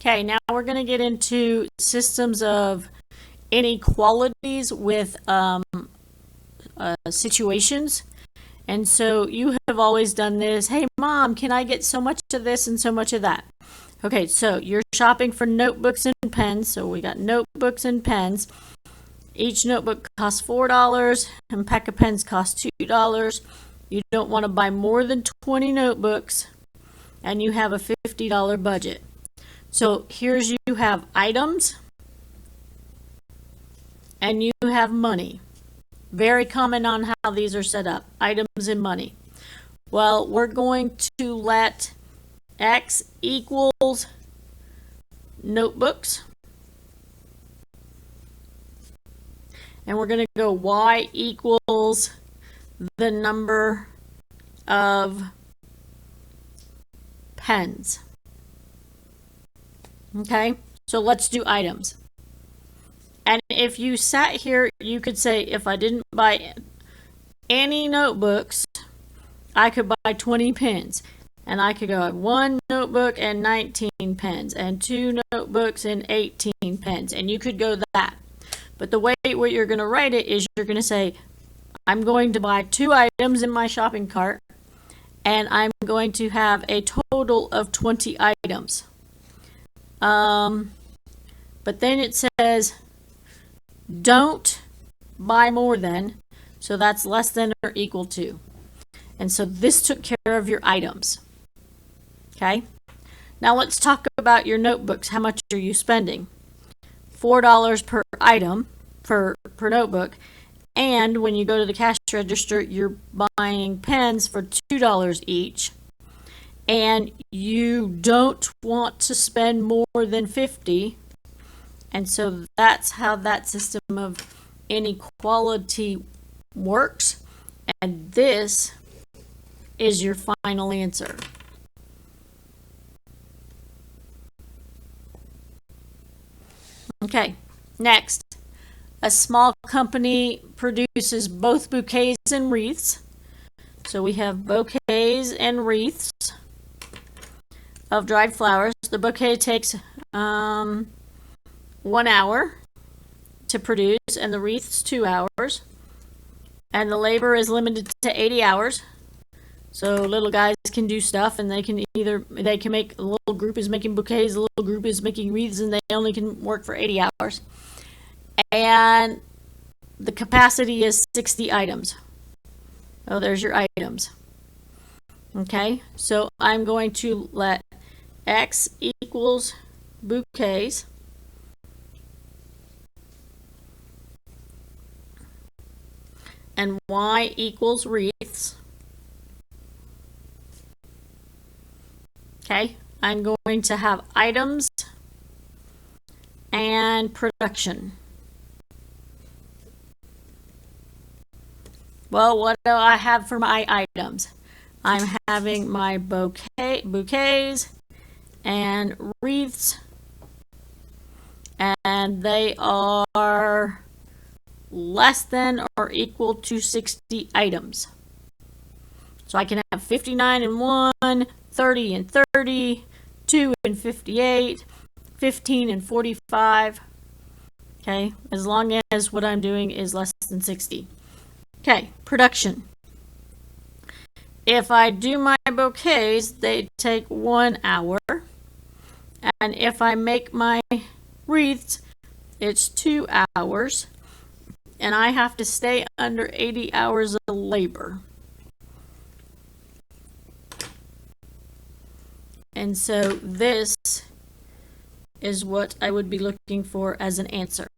Okay, now we're going to get into systems of inequalities with situations. And so you have always done this. Hey, Mom, can I get so much of this and so much of that? Okay, so you're shopping for notebooks and pens. So we got notebooks and pens. Each notebook costs $4 and a pack of pens costs $2. You don't want to buy more than 20 notebooks and you have a $50 budget. So here's you have items and you have money. Very common on how these are set up, items and money. Well, we're going to let X equals notebooks. And we're going to go Y equals the number of pens. Okay, so let's do items. And if you sat here, you could say, if I didn't buy any notebooks, I could buy 20 pens. And I could go 1 notebook and 19 pens, and 2 notebooks and 18 pens. And you could go that. But the way what you're going to write it is you're going to say, I'm going to buy 2 items in my shopping cart, and I'm going to have a total of 20 items. But then it says, don't buy more than, so that's less than or equal to. And so this took care of your items. Okay, now let's talk about your notebooks. How much are you spending? $4 per item per notebook. And when you go to the cash register, you're buying pens for $2 each. And you don't want to spend more than 50. And so that's how that system of inequality works. And this is your final answer. Okay, next. A small company produces both bouquets and wreaths. So we have bouquets and wreaths of dried flowers. The bouquet takes 1 hour to produce, and the wreaths 2 hours. And the labor is limited to 80 hours. So little guys can do stuff, and they can make, a little group is making bouquets, a little group is making wreaths, and they only can work for 80 hours. And the capacity is 60 items. Oh, there's your items. Okay, so I'm going to let X equals bouquets. And Y equals wreaths. Okay, I'm going to have items and production. Well, what do I have for my items? I'm having my bouquets and wreaths, and they are less than or equal to 60 items. So I can have 59 and 1, 30 and 30, 2 and 58, 15 and 45. Okay, as long as what I'm doing is less than 60. Okay, production. If I do my bouquets, they take 1 hour. And if I make my wreaths, it's 2 hours. And I have to stay under 80 hours of labor. And so this is what I would be looking for as an answer.